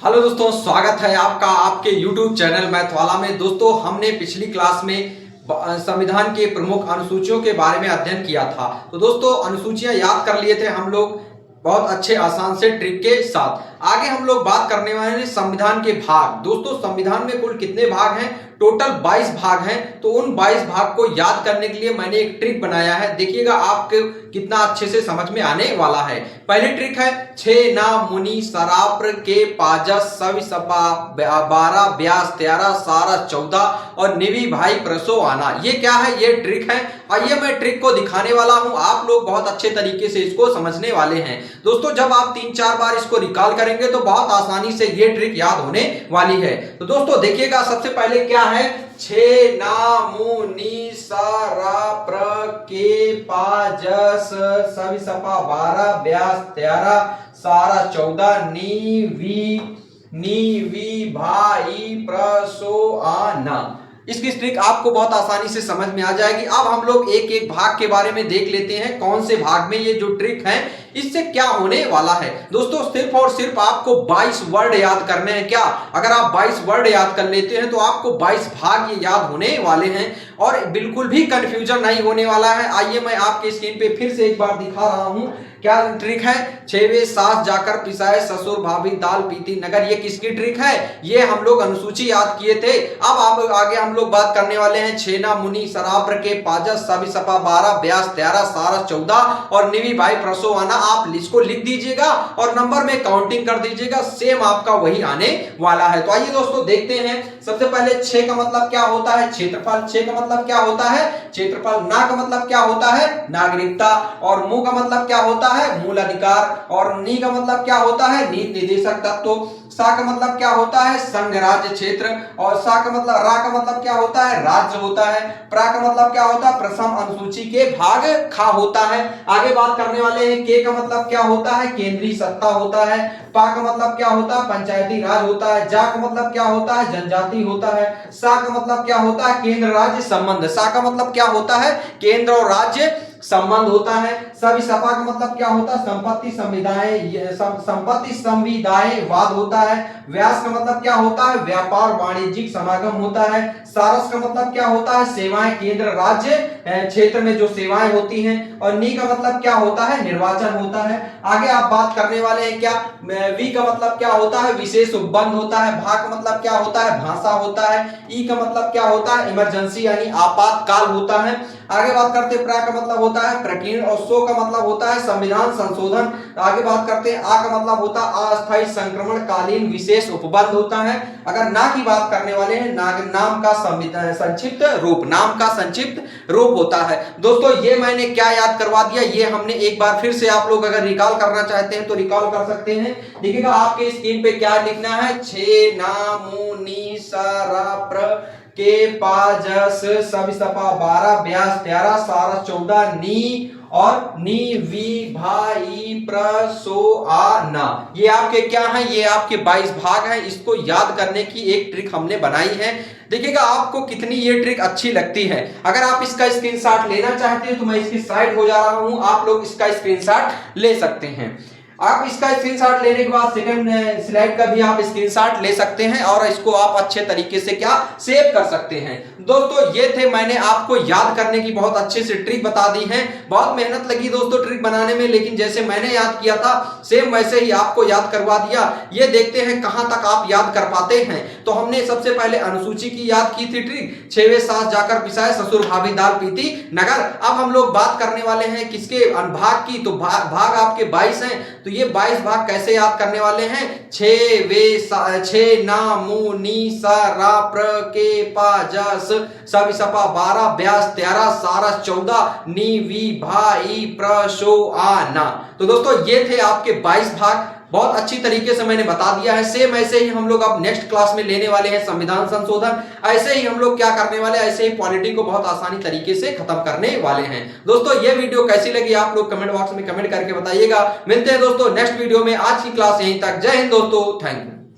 Hello दोस्तों, स्वागत है आपका आपके YouTube चैनल मैथ वाला में। दोस्तों, हमने पिछली क्लास में संविधान के प्रमुख अनुसूचियों के बारे में अध्ययन किया था। तो दोस्तों, अनुसूचियां याद कर लिए थे हम लोग बहुत अच्छे आसान से ट्रिक के साथ। आगे हम लोग बात करने वाले हैं संविधान के भाग। दोस्तों, संविधान में कुल कितने भाग हैं? टोटल 22 भाग हैं। तो उन 22 भाग को याद करने के लिए मैंने एक ट्रिक बनाया है। देखिएगा आपको कितना अच्छे से समझ में आने वाला है। पहली ट्रिक है 6 ना मुनि सराप्र के पाजस सवि सपा 12 ब्यास 13 सारा 14 और निवि भाई प्रसो आना। ये क्या है? ये ट्रिक है। आइए मैं ट्रिक को दिखाने वाला हूं, आप लोग बहुत अच्छे तरीके से इसको समझने वाले हैं। दोस्तों, जब आप 3-4 बार इसको रिकॉल करेंगे तो बहुत आसानी से ये ट्रिक याद होने वाली है। तो दोस्तों देखिएगा, सबसे पहले क्या है? 6 ना मुनि सराप्र के पाजस सवि सपा 12 ब्यास 13 सारा 14 निवि भाई प्रसो आना। इसकी ट्रिक आपको बहुत आसानी से समझ में आ जाएगी। अब हम लोग एक एक भाग के बारे में देख लेते हैं, कौन से भाग में ये जो ट्रिक है इससे क्या होने वाला है। दोस्तों, सिर्फ और सिर्फ आपको 22 वर्ड याद करने हैं। क्या? अगर आप 22 वर्ड याद कर लेते हैं तो आपको 22 भाग ये याद होने वाले हैं और बिल्कुल भी कंफ्यूजन नहीं होने वाला है। आइए मैं आपके स्क्रीन पे फिर से एक बार दिखा रहा हूं। क्या ट्रिक है? 6वें सास जाकर पिसाए ससुर भाभी दाल पीती नगर। ये किसकी ट्रिक है? ये हम लोग अनुसूची याद किए थे। अब आप आगे हम लोग बात करने वाले हैं 6 ना मुनि सराप्र के पाजस सवि सपा 12 ब्यास 13 सारा 14 और निवि भाई प्रसो आना। आप इसको लिख दीजिएगा और नंबर में काउंटिंग कर दीजिएगा, सेम आपका वही आने वाला है। तो आइए दोस्तों देखते हैं। सबसे पहले 6 का मतलब क्या होता है? क्षेत्रफल। 6 का मतलब क्या होता है? क्षेत्रफल। ना का मतलब क्या होता है? नागरिकता। और मु का मतलब क्या होता है? मूल अधिकार। और नी का मतलब क्या होता है? नीति निर्देशक तत्व। सा का मतलब क्या होता है? संघ राज्य क्षेत्र। और रा का मतलब क्या होता है? राज्य होता है। प्रा का मतलब क्या होता है? प्रथम अनुसूची के भाग खा होता है। आगे बात करने वाले हैं के का मतलब क्या होता है? केंद्रीय सत्ता होता है। पा का मतलब क्या होता है? पंचायती राज होता है। जा का मतलब क्या होता है? जनजाति होता है। सा का मतलब क्या होता है? केंद्र राज्य संबंध। सा का मतलब क्या होता है? केंद्र और राज्य संबंध होता है। सवि सपा का मतलब क्या होता है? संपत्ति संविदायवाद होता है। व्यास का मतलब क्या होता है? व्यापार वाणिज्यिक समागम होता है। सारस का मतलब क्या होता है? सेवाएं, केंद्र राज्य क्षेत्र में जो सेवाएं होती हैं। और नी का मतलब क्या होता है? निर्वाचन होता है। आगे आप बात करने वाले हैं क्या? वी का मतलब क्या होता है? विशेष उपबंध होता है। भा का मतलब क्या होता है? भाषा होता है। ई का मतलब क्या होता है? इमरजेंसी यानी आपातकाल होता है। आगे बात करते हैं प्रा का मतलब होता है प्रकीर्ण और सो का मतलब होता है संविधान संशोधन। आगे बात करते हैं आ का मतलब होता है अस्थायी संक्रमण कालीन विशेष उपबंध होता है। अगर ना की बात करने वाले हैं, नाम का संक्षिप्त रूप, नाम का संक्षिप्त रूप होता है। दोस्तों, ये मैंने क्या याद करवा दिया, ये हमने एक बार फिर से आप लोग अगर रिकॉल करना चाहते हैं तो रिकॉल कर सकते हैं। देखिएगा आपके स्क्रीन पे क्या लिखना है? 6 ना मुनि सराप्र के पाजस सवि सपा 12 ब्यास 13 सारा 14 नी और निवि भाई प्रसो आना। ये आपके क्या है? ये आपके 22 भाग हैं। इसको याद करने की एक ट्रिक हमने बनाई है। देखिएगा आपको कितनी ये ट्रिक अच्छी लगती है। अगर आप इसका स्क्रीनशॉट लेना चाहते हैं तो मैं इसकी साइड हो जा रहा हूं, आप लोग इसका स्क्रीनशॉट ले सकते हैं। आप इसका स्क्रीनशॉट लेने के बाद सेकंड स्लाइड का भी आप स्क्रीनशॉट ले सकते हैं और इसको आप अच्छे तरीके से क्या सेव कर सकते हैं। दोस्तों, ये थे मैंने आपको याद करने की बहुत अच्छे से ट्रिक बता दी है। बहुत मेहनत लगी दोस्तों ट्रिक बनाने में, लेकिन जैसे मैंने याद किया था सेम वैसे ही आपको याद करवा दिया। ये देखते हैं कहां तक आप याद कर पाते हैं। तो हमने सबसे पहले अनुसूची की याद की थी ट्रिक, 6वें सास जाकर पिसाए ससुर भाभी दाल पीती नगर। अब हम लोग बात करने वाले हैं किसके? भाग की। तो भाग आपके 22 हैं। तो ये 22 भाग कैसे याद करने वाले हैं? 6 ना मुनि सराप्र के पाजस सवि सपा 12 ब्यास 13 सारा 14 निवि भाई प्रसो आना। तो दोस्तों, ये थे आपके 22 भाग। बहुत अच्छी तरीके से मैंने बता दिया है। सेम ऐसे ही हम लोग अब नेक्स्ट क्लास में लेने वाले हैं संविधान संशोधन। ऐसे ही हम लोग क्या करने वाले हैं? ऐसे ही पॉलिटी को बहुत आसानी तरीके से खत्म करने वाले हैं। दोस्तों, ये वीडियो कैसी लगी आप लोग कमेंट बॉक्स में कमेंट करके बताइएगा। मिलते हैं दोस्तों नेक्स्ट वीडियो में। आज की क्लास यहीं तक। जय हिंद दोस्तों, थैंक यू।